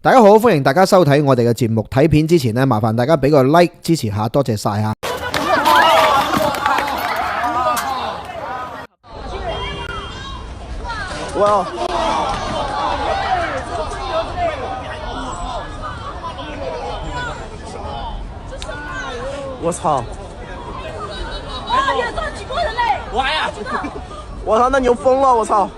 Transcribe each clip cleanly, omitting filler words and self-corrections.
大家好，歡迎大家收睇我哋嘅節目。睇片之前呢，麻煩大家俾個 like 支持下，多謝晒啊！哇！我操！啊，也撞几个人嘞！哇呀！我操，那牛疯了！我操！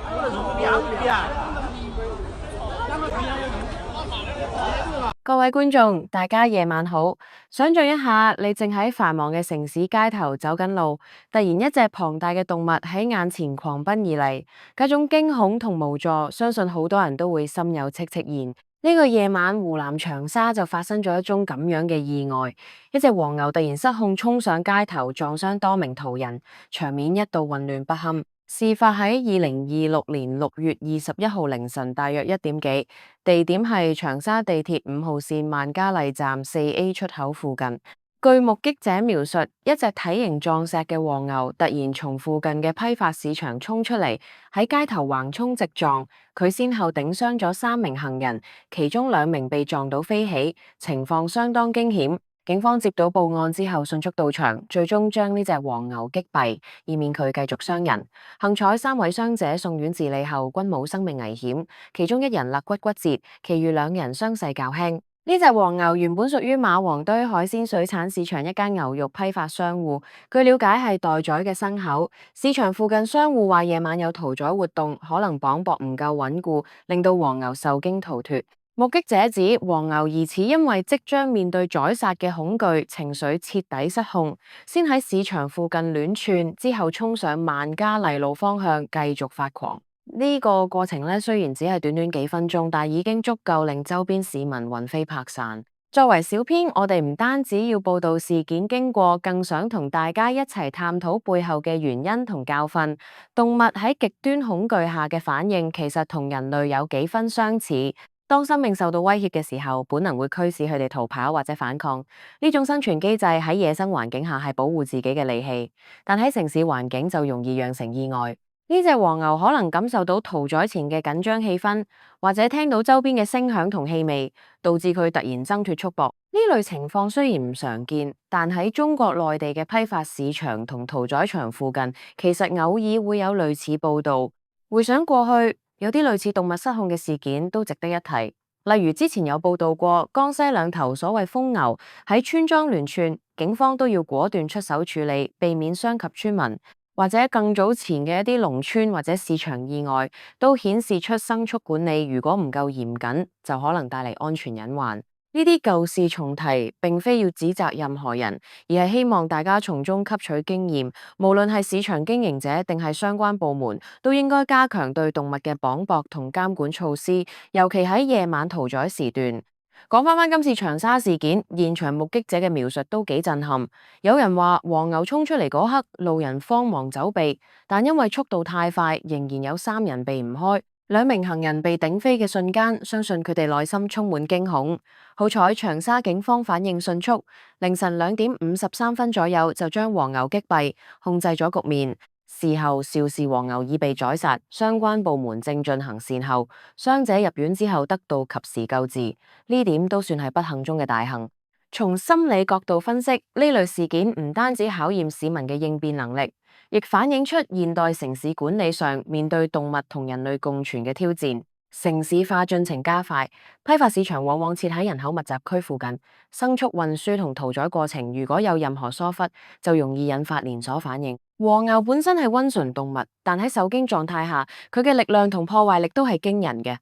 各位觀眾，大家夜晚好。想象一下，你正喺繁忙嘅城市街頭走緊路，突然一隻龐大嘅動物喺眼前狂奔而嚟，嗰種驚恐同無助，相信好多人都會心有戚戚焉。呢個夜晚，湖南長沙就發生咗一宗咁樣嘅意外，一隻黃牛突然失控衝上街頭，撞傷多名途人，場面一度混亂不堪。事發喺2026年6月21號凌晨大約1點幾，地點係長沙地鐵5號線萬嘉麗站4A 出口附近。據目擊者描述，一隻體型壯碩嘅黃牛突然從附近嘅批發市場衝出嚟，喺街頭橫衝直撞，佢先後頂傷咗3名行人，其中2名被撞到飛起，情況相當驚險。警方接到報案之後，迅速到場，最終將呢隻黃牛擊斃，以免佢繼續傷人。幸彩3位傷者送院治理後均冇生命危險，其中1人肋骨骨折，其餘2人傷勢較輕。呢隻黃牛原本屬於馬王堆海鮮水產市場一間牛肉批發商戶，據了解係待宰嘅牲口。市場附近商戶話夜晚有屠宰活動，可能綁膊唔夠穩固，令到黃牛受驚逃脫。目擊者指，黃牛疑似因為即將面對宰殺嘅恐懼，情緒徹底失控，先喺市場附近亂竄，之後衝上萬嘉麗路方向繼續發狂。呢個過程咧，雖然只係短短幾分鐘，但已經足夠令周邊市民魂飛魄散。作為小編，我哋唔單止要報道事件經過，更想同大家一齊探討背後嘅原因同教訓。動物喺極端恐懼下嘅反應，其實同人類有幾分相似。當生命受到威脅嘅時候，本能會驅使佢哋逃跑或者反抗。呢種生存機制喺野生環境下係保護自己嘅利器，但喺城市環境就容易釀成意外。呢隻黃牛可能感受到屠宰前嘅緊張氣氛，或者聽到周邊嘅聲響同氣味，導致佢突然掙脫束縛。呢類情況雖然唔常見，但喺中國內地嘅批發市場同屠宰場附近，其實偶爾會有類似報導。回想過去，有啲類似動物失控嘅事件都值得一提，例如之前有報道過江西2頭所謂瘋牛喺村莊亂竄，警方都要果斷出手處理，避免傷及村民。或者更早前嘅一啲農村或者市場意外，都顯示出牲畜管理如果唔夠嚴謹，就可能帶嚟安全隱患。呢啲舊事重提，並非要指責任何人，而係希望大家從中吸取經驗。無論係市場經營者定係相關部門，都應該加強對動物嘅綁縛同監管措施，尤其喺夜晚屠宰時段。講返今次長沙事件，現場目擊者嘅描述都幾震撼。有人話黃牛衝出嚟嗰刻，路人慌忙走避，但因為速度太快，仍然有3人避唔開。2名行人被頂飛嘅瞬間，相信佢哋內心充滿驚恐。好彩長沙警方反應迅速，凌晨2點53分左右就將黃牛擊斃，控制咗局面。事後肇事黃牛已被宰殺，相關部門正進行善後，傷者入院之後得到及時救治，呢點都算係不幸中嘅大幸。從心理角度分析，呢類事件唔單止考驗市民嘅應變能力，亦反映出現代城市管理上面對動物同人類共存嘅挑戰。城市化進程加快，批發市場往往設喺人口密集區附近，牲畜運輸同屠宰過程如果有任何疏忽，就容易引發連鎖反應。黃牛本身係溫順動物，但喺受驚狀態下，佢嘅力量同破壞力都係驚人嘅。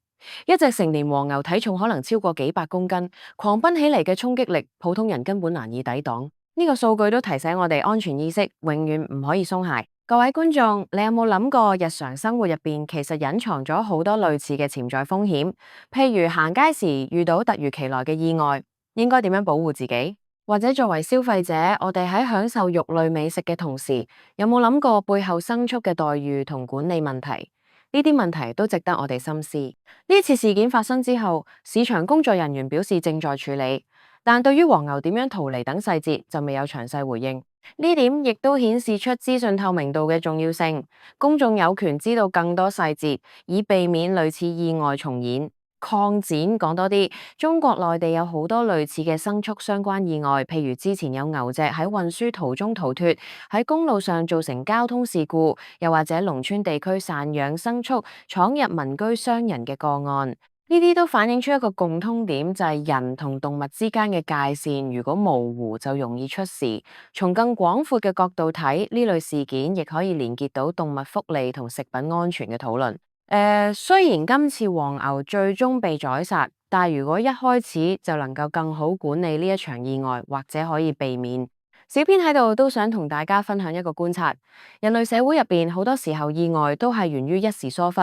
一隻成年黃牛體重可能超過幾百公斤，狂奔起嚟嘅衝擊力，普通人根本難以抵擋。呢個數據都提醒我哋安全意識永遠唔可以鬆懈。各位觀眾，你有冇諗過日常生活入邊其實隱藏咗好多類似嘅潛在風險？譬如行街時遇到突如其來嘅意外，應該點樣保護自己？或者作為消費者，我哋喺享受肉類美食嘅同時，有冇諗過背後牲畜嘅待遇同管理問題？呢啲問題都值得我哋深思。呢次事件發生之後，市場工作人員表示正在處理，但對於黃牛點樣逃離等細節就未有詳細回應。呢點亦都顯示出資訊透明度嘅重要性，公眾有權知道更多細節，以避免類似意外重演。擴展講多啲，中國內地有好多類似嘅牲畜相關意外，譬如之前有牛隻喺運輸途中逃脫，喺公路上造成交通事故，又或者農村地區散養牲畜闖入民居傷人嘅個案。呢啲都反映出一個共通點，就係人同動物之間嘅界線如果模糊就容易出事。從更廣闊嘅角度睇，呢類事件亦可以連結到動物福利同食品安全嘅討論。雖然今次黃牛最終被宰殺，但如果一開始就能夠更好管理呢一場意外，或者可以避免。小編喺度都想同大家分享一個觀察，人類社會入邊好多時候意外都係源於一時疏忽，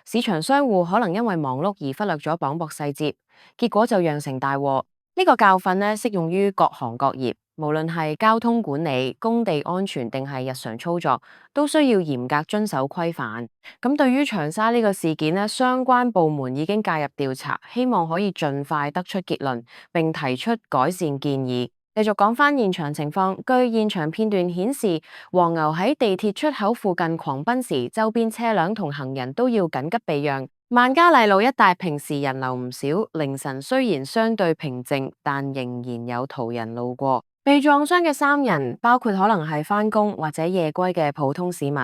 市場商戶可能因為忙碌而忽略咗綁縛細節，結果就釀成大禍。呢個教訓呢，適用於各行各業，無論係交通管理、工地安全定係日常操作，都需要嚴格遵守規範。咁對於長沙呢個事件呢，相關部門已經介入調查，希望可以盡快得出結論，並提出改善建議。繼續講返現場情況，據現場片段顯示，黃牛喺地鐵出口附近狂奔時，周邊車輛同行人都要緊急避讓。萬家麗路一帶平時人流唔少，凌晨雖然相對平靜，但仍然有途人路過。被撞傷嘅3人，包括可能係返工或者夜歸嘅普通市民，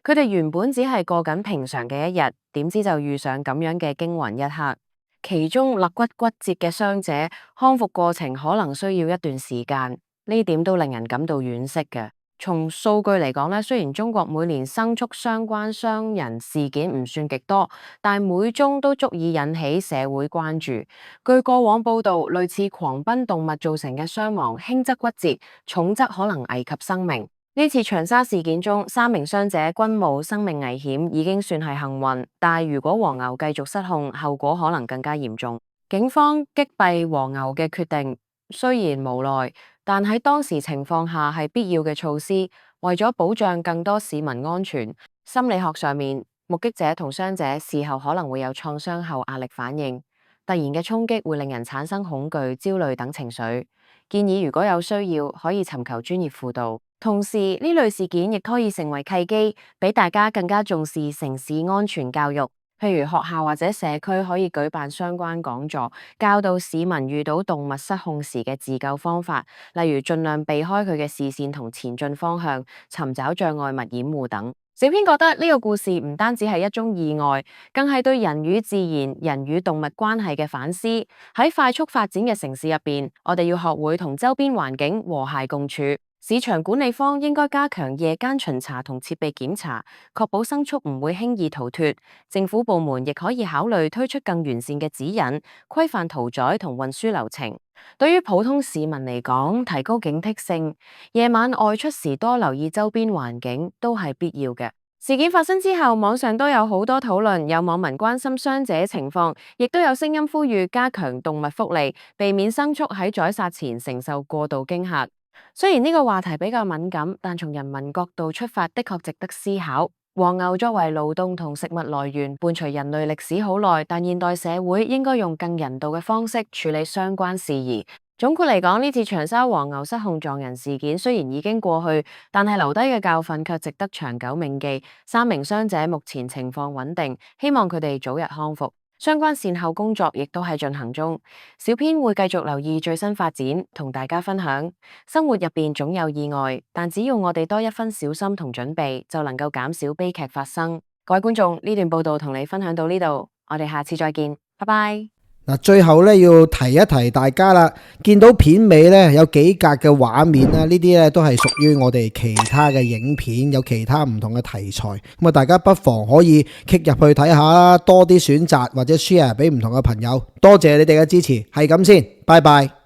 佢哋原本只係過緊平常嘅一日，點知就遇上咁樣嘅驚魂一刻。其中肋骨骨折嘅傷者康復過程可能需要一段時間，呢點都令人感到惋惜嘅。從數據嚟講咧，雖然中國每年牲畜相關傷人事件唔算極多，但每宗都足以引起社會關注。據過往報道，類似狂奔動物造成嘅傷亡，輕則骨折，重則可能危及生命。呢次長沙事件中，3名傷者均冇生命危險，已經算係幸運。但如果黃牛繼續失控，後果可能更加嚴重。警方擊斃黃牛嘅決定雖然無奈，但喺當時情況下係必要嘅措施，為咗保障更多市民安全。心理學上面，目擊者同傷者事後可能會有創傷後壓力反應，突然嘅衝擊會令人產生恐懼、焦慮等情緒。建議如果有需要，可以尋求專業輔導。同時，呢類事件亦可以成為契機，俾大家更加重視城市安全教育。譬如學校或者社區可以舉辦相關講座，教導市民遇到動物失控時嘅自救方法，例如盡量避開佢嘅視線同前進方向，尋找障礙物掩護等。小編覺得呢個故事唔單止係一宗意外，更係對人與自然、人與動物關係嘅反思。喺快速發展嘅城市入邊，我哋要學會同周邊環境和諧共處。市場管理方應該加強夜間巡查同設備檢查，確保牲畜唔會輕易逃脫。政府部門亦可以考慮推出更完善嘅指引，規範屠宰同運輸流程。對於普通市民嚟講，提高警惕性，夜晚外出時多留意周邊環境都係必要嘅。事件發生之後，網上都有好多討論，有網民關心傷者情況，亦都有聲音呼籲加強動物福利，避免牲畜喺宰殺前承受過度驚嚇。雖然呢個話題比較敏感，但從人民角度出發，的確值得思考。黃牛作為勞動同食物來源，伴隨人類歷史好耐，但現代社會應該用更人道嘅方式處理相關事宜。總括嚟講，呢次長沙黃牛失控撞人事件雖然已經過去，但係留低嘅教訓卻值得長久銘記。3名傷者目前情況穩定，希望佢哋早日康復。相關善後工作亦都喺進行中，小編會繼續留意最新發展，同大家分享。生活入邊總有意外，但只要我哋多一分小心同準備，就能夠減少悲劇發生。各位觀眾，呢段報道同你分享到呢度，我哋下次再見，拜拜。嗱，最後咧要提一提大家啦，見到片尾咧有幾格嘅畫面啦，呢啲咧都係屬於我哋其他嘅影片，有其他唔同嘅題材，咁啊大家不妨可以 click 入去睇下啦，多啲選擇或者 share 俾唔同嘅朋友。多謝你哋嘅支持，係咁先，拜拜。